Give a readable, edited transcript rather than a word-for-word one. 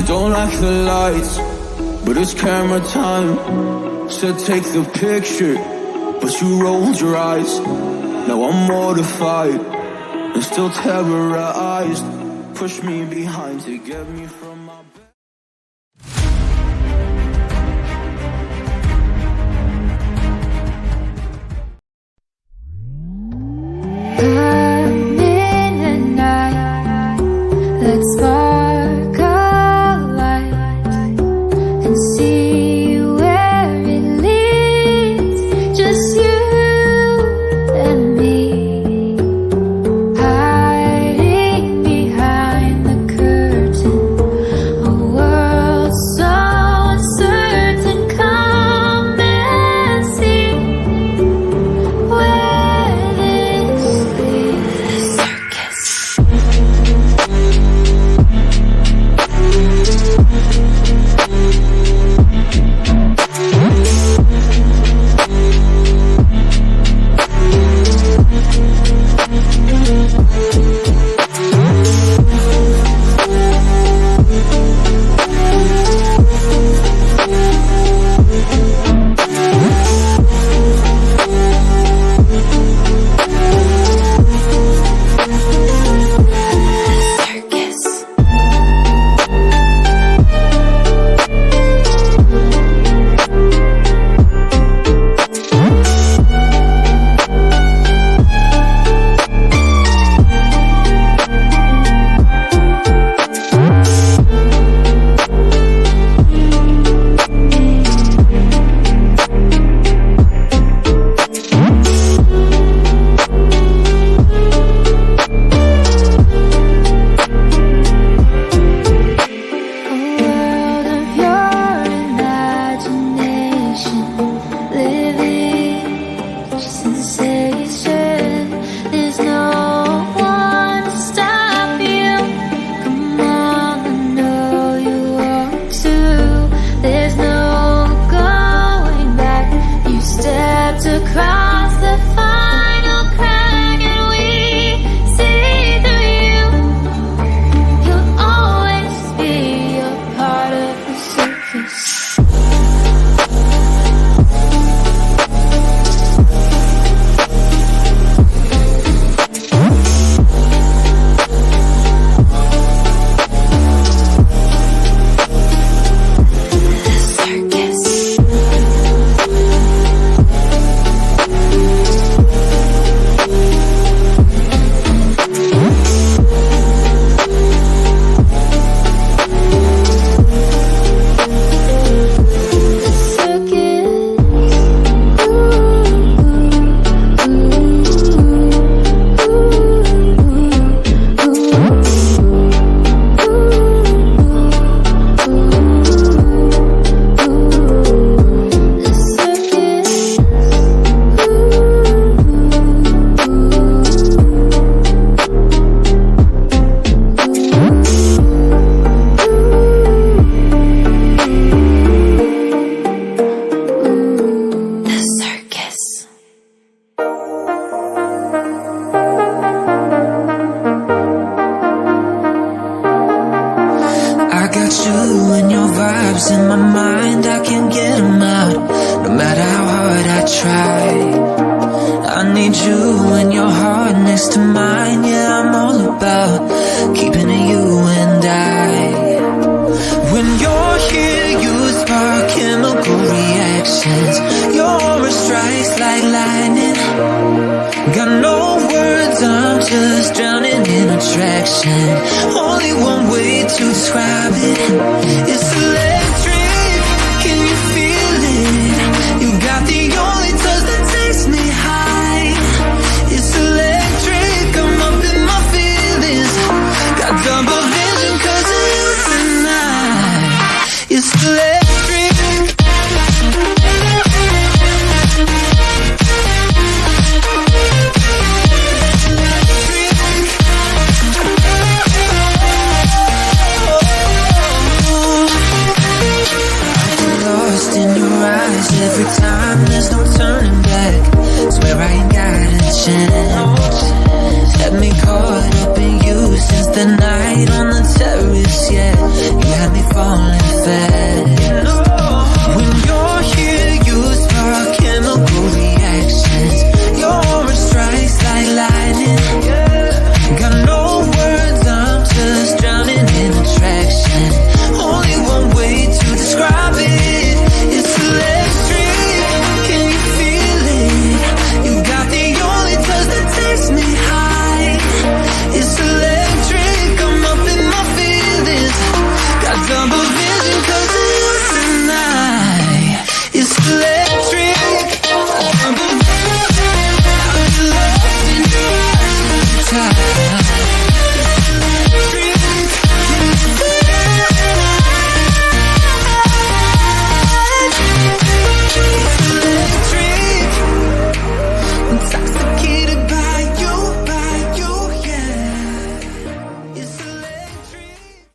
You don't like the lights, but it's camera time. Said take the picture, but you rolled your eyes. Now I'm mortified and still terrorized. Push me behind to get me from my bed. I'm in the night, let's spark a light and see where it leads. Just you and me, hiding behind the curtain, a world so uncertain. Come and see where this leads. Circus. Across the final crack and we see through you. You'll always be a part of the circus. In my mind, I can't get them out, no matter how hard I try. I need you and your heart next to mine. Yeah, I'm all about keeping it you and I. When you're here, you spark chemical reactions. Your aura strikes like lightning. Got no words, I'm just drowning in attraction. Only one way to describe it. It's electric, can you feel it? You got the only touch that takes me high. It's electric, I'm up in my feelings. Got double vision.